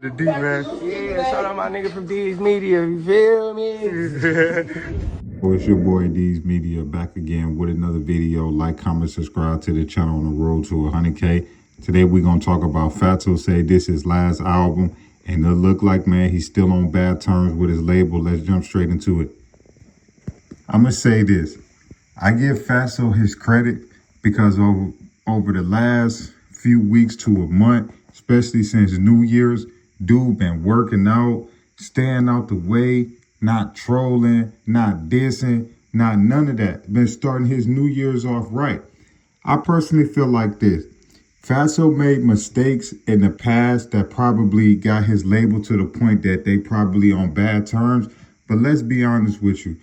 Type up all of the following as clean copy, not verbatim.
The D, man. Yeah, shout out my nigga from D's Media, you feel me? Well, it's your boy D's Media back again with another video. Like, comment, subscribe to the channel on the road to 100K. Today we're going to talk about Fatso say this is his last album. And it look like, man, he's still on bad terms with his label. Let's jump straight into it. I'm going to say this. I give Fatso his credit because over the last few weeks to a month, especially since New Year's, dude been working out, staying out the way, not trolling, not dissing, not none of that. Been starting his New Year's off right. I personally feel like this. Fatso made mistakes in the past that probably got his label to the point that they probably on bad terms. But let's be honest with you.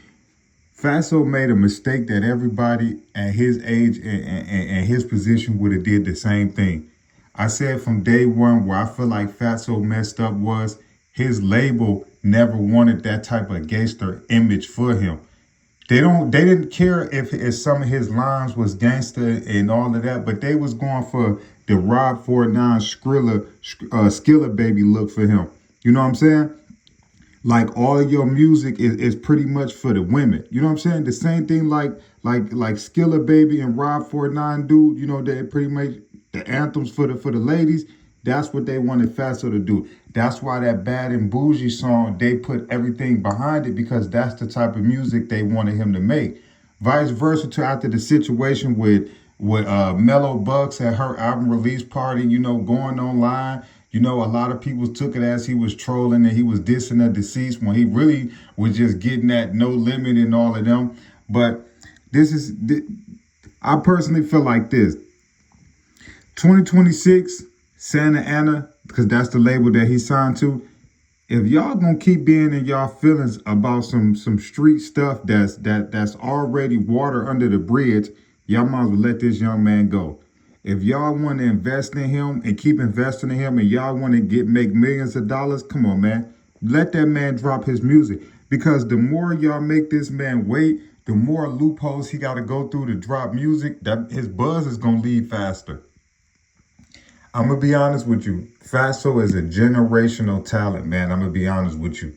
Fatso made a mistake that everybody at his age and his position would have did the same thing. I said from day one where I feel like Fatso messed up was his label never wanted that type of gangster image for him. They didn't care if some of his lines was gangster and all of that, but they was going for the Rob 49 Skilla baby look for him. You know what I'm saying? Like all of your music is pretty much for the women. You know what I'm saying? The same thing like Skilla Baby and Rob 49 dude, you know, they pretty much the anthems for the ladies. That's what they wanted Fatso to do. That's why that Bad and Bougie song, they put everything behind it because that's the type of music they wanted him to make. Vice versa to after the situation with Mellow Bucks at her album release party, you know, going online. You know, a lot of people took it as he was trolling and he was dissing the deceased when he really was just getting at No Limit and all of them. But I personally feel like this. 2026, Santa Ana, because that's the label that he signed to. If y'all gonna keep being in y'all feelings about some street stuff that's already water under the bridge, y'all might as well let this young man go. If y'all want to invest in him and keep investing in him and y'all want to make millions of dollars, come on, man. Let that man drop his music. Because the more y'all make this man wait, the more loopholes he got to go through to drop music, that his buzz is going to leave faster. I'm going to be honest with you. Fatso is a generational talent, man. I'm going to be honest with you.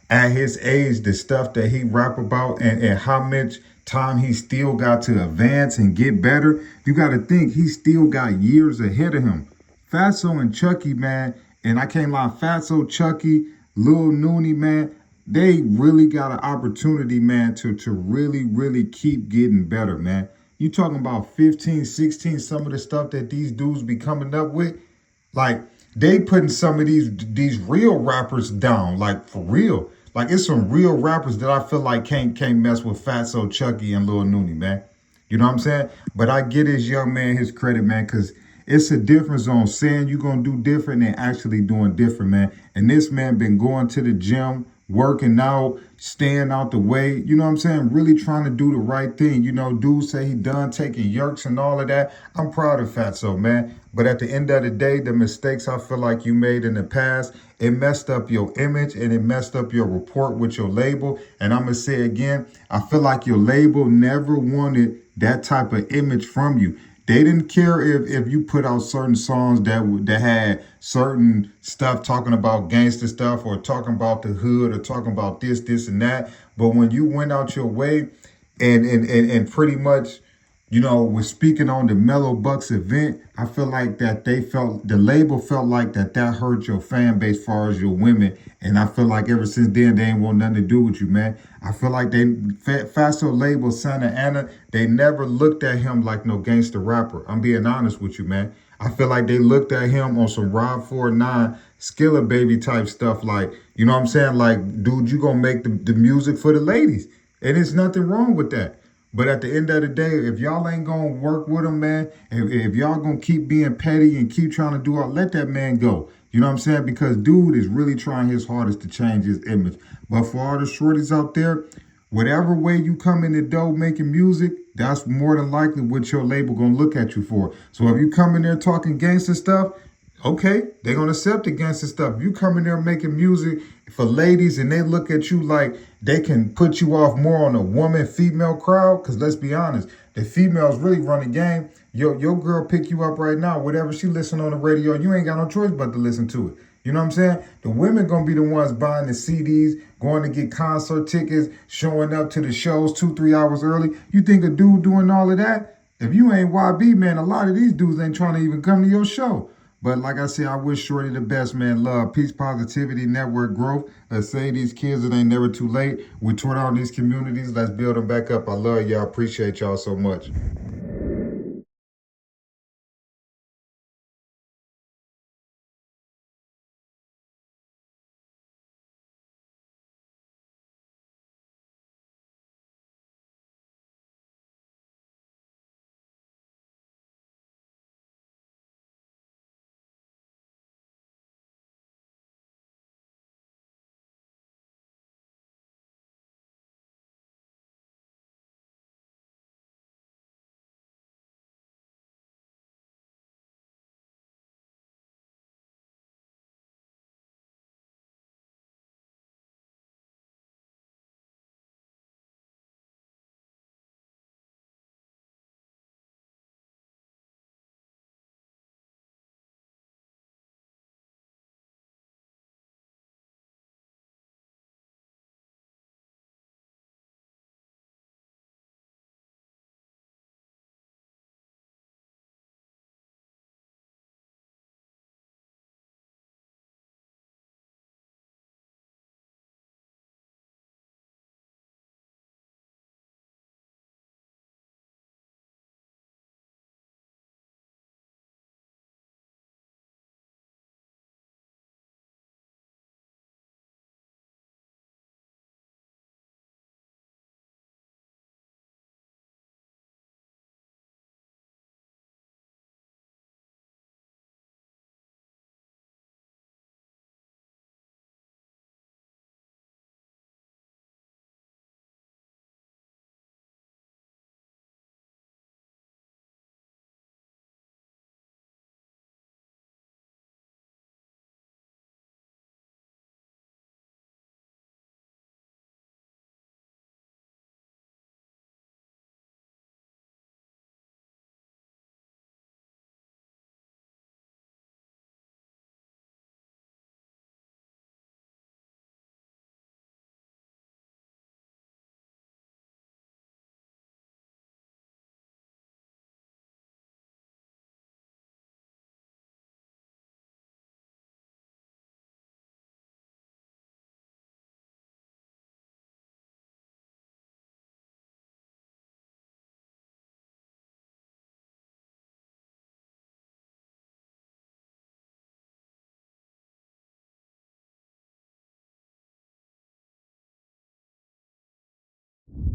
At his age, the stuff that he rap about and how much time he still got to advance and get better, you got to think he still got years ahead of him. Fatso and Chucky, man, and I can't lie, Fatso, Chucky, Lil Nooney, man, they really got an opportunity, man, to really keep getting better, man. You talking about 15, 16, some of the stuff that these dudes be coming up with, like they putting some of these real rappers down, like for real. Like it's some real rappers that I feel like can't mess with Fatso, Chucky, and Lil Nooney, man. You know what I'm saying? But I get this young man his credit, man, because it's a difference on saying you're going to do different and actually doing different, man. And this man been going to the gym, working out, staying out the way. You know what I'm saying? Really trying to do the right thing. You know, dudes say he done taking yerks and all of that. I'm proud of Fatso, man. But at the end of the day, the mistakes I feel like you made in the past, it messed up your image and it messed up your rapport with your label. And I'm going to say again, I feel like your label never wanted that type of image from you. They didn't care if you put out certain songs that had certain stuff talking about gangster stuff or talking about the hood or talking about this and that. But when you went out your way and pretty much, you know, was speaking on the Mellow Bucks event, I feel like that the label felt like that hurt your fan base as far as your women. And I feel like ever since then, they ain't want nothing to do with you, man. I feel like Fatso label Santa Ana, they never looked at him like no gangster rapper. I'm being honest with you, man. I feel like they looked at him on some Rob 49 Skilla Baby type stuff. Like, you know what I'm saying? Like, dude, you gonna make the music for the ladies. And there's nothing wrong with that. But at the end of the day, if y'all ain't gonna work with him, man, if y'all gonna keep being petty and keep trying to do all, let that man go. You know what I'm saying? Because dude is really trying his hardest to change his image. But for all the shorties out there, whatever way you come in the door making music, that's more than likely what your label gonna look at you for. So if you come in there talking gangster stuff, okay, they're gonna accept the gangster stuff. You come in there making music for ladies and they look at you like they can put you off more on a woman-female crowd, because let's be honest, the females really run the game. Your girl pick you up right now, whatever she listen on the radio, you ain't got no choice but to listen to it. You know what I'm saying? The women gonna be the ones buying the CDs, going to get concert tickets, showing up to the shows 2-3 hours early. You think a dude doing all of that? If you ain't YB, man, a lot of these dudes ain't trying to even come to your show. But like I said, I wish Shorty the best, man. Love, peace, positivity, network growth. Let's say these kids, it ain't never too late. We tore down these communities. Let's build them back up. I love y'all. Appreciate y'all so much.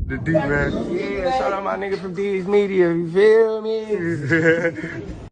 The D, man. Yeah, shout out my nigga from D's Media, you feel me?